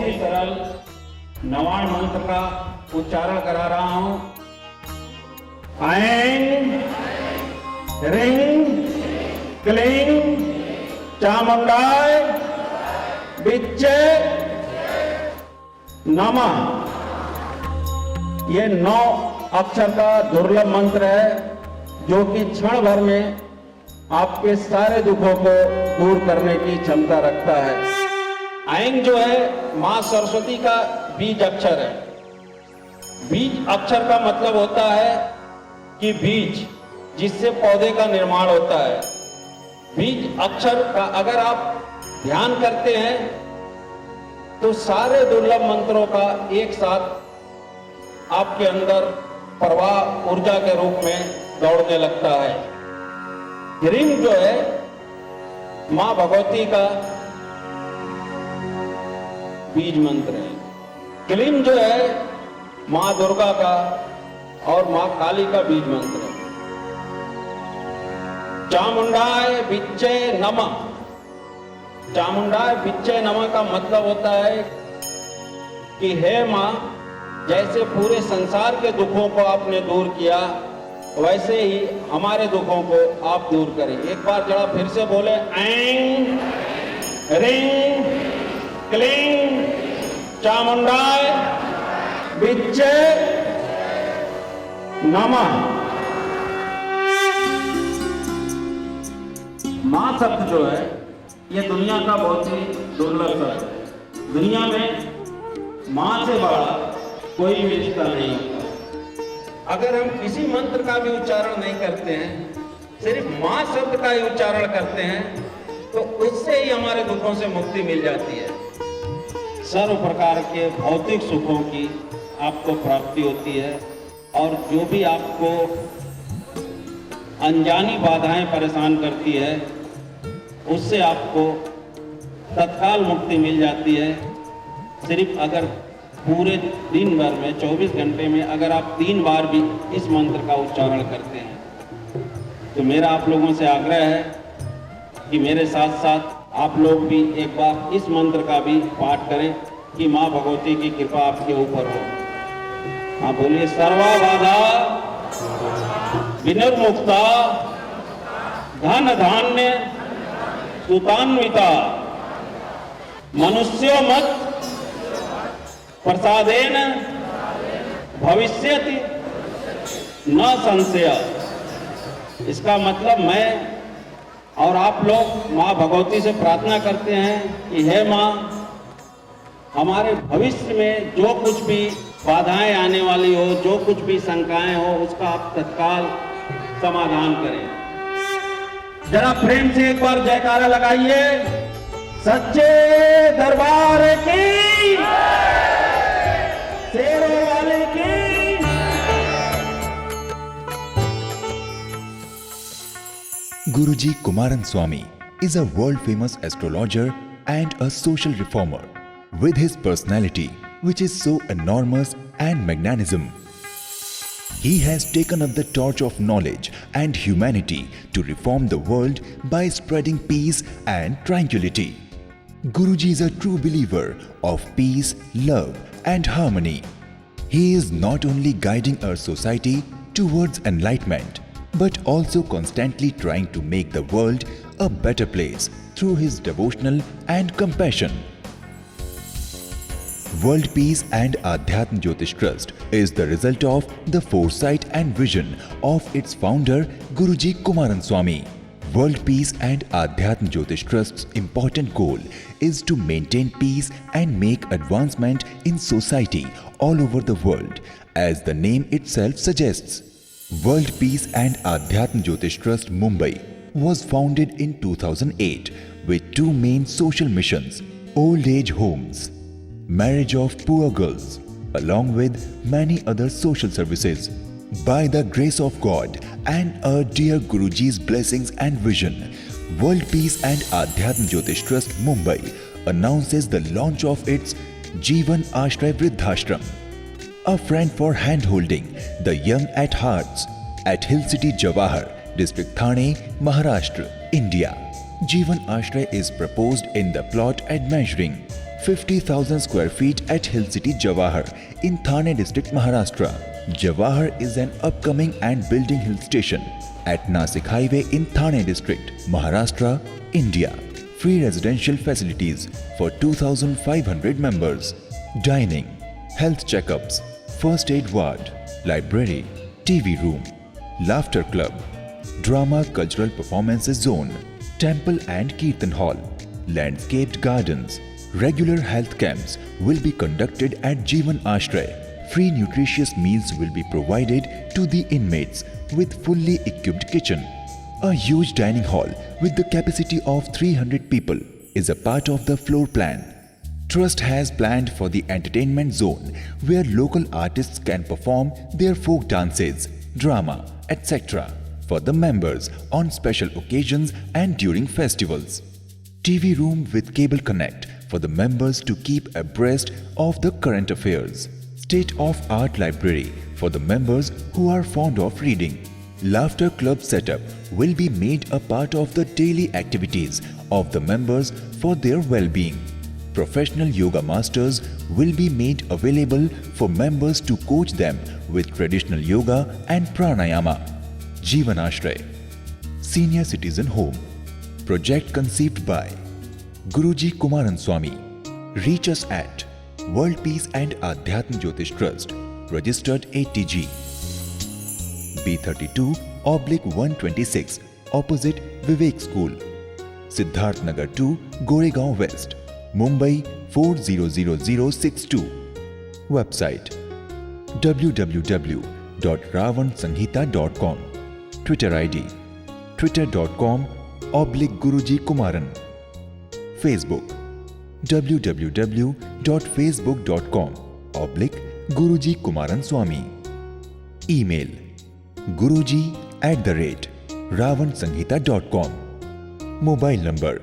ही सरल नवाण मंत्र का उच्चारण करा रहा हूं। ऐं ह्रीं क्लीं चामुंडाय विच्चे नमः। ये 9 अक्षर का दुर्लभ मंत्र है जो कि क्षण भर में आपके सारे दुखों को दूर करने की क्षमता रखता है। ऐं जो है मां सरस्वती का बीज अक्षर है। बीज अक्षर का मतलब होता है कि बीज जिससे पौधे का निर्माण होता है। बीज अक्षर का अगर आप ध्यान करते हैं तो सारे दुर्लभ मंत्रों का एक साथ आपके अंदर प्रवाह ऊर्जा के रूप में दौड़ने लगता है। ह्रीं जो है मां भगवती का बीज मंत्र है। क्लीं जो है मां दुर्गा का और मां काली का बीज मंत्र है। चामुंडाय विच्चे नमः। चामुंडाय विच्चे नमः का मतलब होता है कि हे मां, जैसे पूरे संसार के दुखों को आपने दूर किया वैसे ही हमारे दुखों को आप दूर करें। एक बार जरा फिर से बोले, ऐं ह्रीं क्लीं चामुंडाय विच्चे नमः। मां शब्द जो है ये दुनिया का बहुत ही दुर्लभ शब्द है। दुनिया में मां से बड़ा कोई भी रिश्ता नहीं होता। अगर हम किसी मंत्र का भी उच्चारण नहीं करते हैं, सिर्फ मां शब्द का ही उच्चारण करते हैं, तो उससे ही हमारे दुखों से मुक्ति मिल जाती है। सर्व प्रकार के भौतिक सुखों की आपको प्राप्ति होती है और जो भी आपको अनजानी बाधाएं परेशान करती है उससे आपको तत्काल मुक्ति मिल जाती है। सिर्फ अगर पूरे दिन भर में 24 घंटे में अगर आप 3 बार भी इस मंत्र का उच्चारण करते हैं तो मेरा आप लोगों से आग्रह है कि मेरे साथ साथ आप लोग भी एक बार इस मंत्र का भी पाठ करें कि मां भगवती की कृपा आपके ऊपर हो। हाँ बोलिए, सर्वा बाधा विनिर्मुक्ता धन धान्य सुतान्विता मनुष्यो मत प्रसादेन भविष्यति न संशय। इसका मतलब मैं और आप लोग मां भगवती से प्रार्थना करते हैं कि हे मां, हमारे भविष्य में जो कुछ भी बाधाएं आने वाली हो, जो कुछ भी शंकाएं हो, उसका आप तत्काल समाधान करें। जरा प्रेम से एक बार जयकारा लगाइए, सच्चे दरबार की, शेरों वाले की। Guruji Kumaran Swami is a world-famous astrologer and a social reformer. With his personality, which is so enormous and magnanimous, he has taken up the torch of knowledge and humanity to reform the world by spreading peace and tranquility. Guruji is a true believer of peace, love, and harmony. He is not only guiding our society towards enlightenment, but also constantly trying to make the world a better place through his devotional and compassion. World Peace and Adhyatm Jyotish Trust is the result of the foresight and vision of its founder Guruji Kumaran Swami. World Peace and Adhyatm Jyotish Trust's important goal is to maintain peace and make advancement in society all over the world, as the name itself suggests. World Peace and Adhyatm Jyotish Trust Mumbai was founded in 2008 with 2 main social missions: old age homes, marriage of poor girls, along with many other social services. By the grace of God and our dear Guruji's blessings and vision, World Peace and Adhyatm Jyotish Trust Mumbai announces the launch of its Jeevan Ashray Vridhashram, a friend for hand-holding the young at hearts, at Hill City, Jawahar, District Thane, Maharashtra, India. Jeevan Ashray is proposed in the plot admeasuring 50,000 square feet at Hill City, Jawahar in Thane district, Maharashtra. Jawahar is an upcoming and building hill station at Nasik Highway in Thane district, Maharashtra, India. Free residential facilities for 2,500 members. Dining, health checkups, first aid ward, library, TV room, laughter club, drama cultural performances zone, temple and kirtan hall, landscaped gardens. Regular health camps will be conducted at Jeevan Ashray. Free nutritious meals will be provided to the inmates with fully equipped kitchen. A huge dining hall with the capacity of 300 people is a part of the floor plan. Trust has planned for the entertainment zone where local artists can perform their folk dances, drama, etc. for the members on special occasions and during festivals. TV room with cable connect for the members to keep abreast of the current affairs. State-of-art library for the members who are fond of reading. Laughter club setup will be made a part of the daily activities of the members for their well-being. Professional yoga masters will be made available for members to coach them with traditional yoga and pranayama. Jeevan Ashray, Senior Citizen Home. Project conceived by Guruji Kumaran Swami. Reach us at World Peace and Adhyatm Jyotish Trust, registered ATG, B32/126, opposite Vivek School, Siddharth Nagar 2, Goregaon West, Mumbai 400062. Website www.ravansanghita.com. Twitter ID twitter.com/Guruji Kumaran. Facebook www.facebook.com/Guruji Kumaran Swami. Email guruji@ravansanghita.com. Mobile number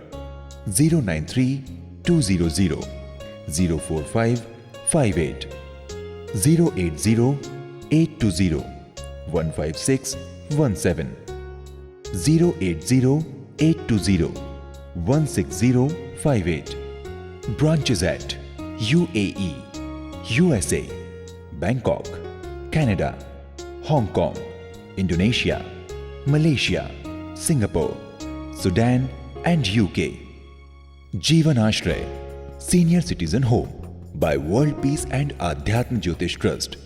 093-200-04558, 080-820-15617, 080-820-16058. Branches at UAE, USA, Bangkok, Canada, Hong Kong, Indonesia, Malaysia, Singapore, Sudan and UK. Jeevan Ashray, Senior Citizen Home by World Peace and Adhyatm Jyotish Trust.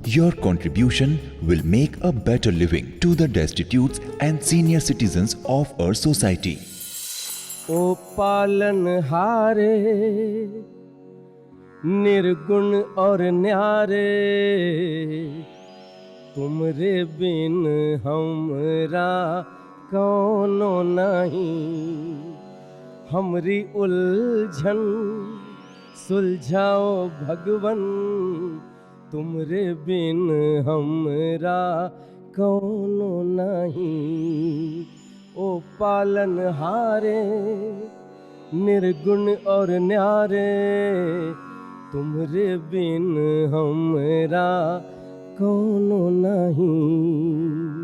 Your contribution will make a better living to the destitutes and senior citizens of our society. ओ पालन हारे निर्गुण और न्यारे, तुमरे बिन हमरा कौनो नहीं। हमरी उलझन सुलझाओ भगवन, तुमरे बिन हमरा कौनो नहीं। ओ पालन हारे निर्गुण और न्यारे, तुमरे बिन हमरा कौनो नहीं।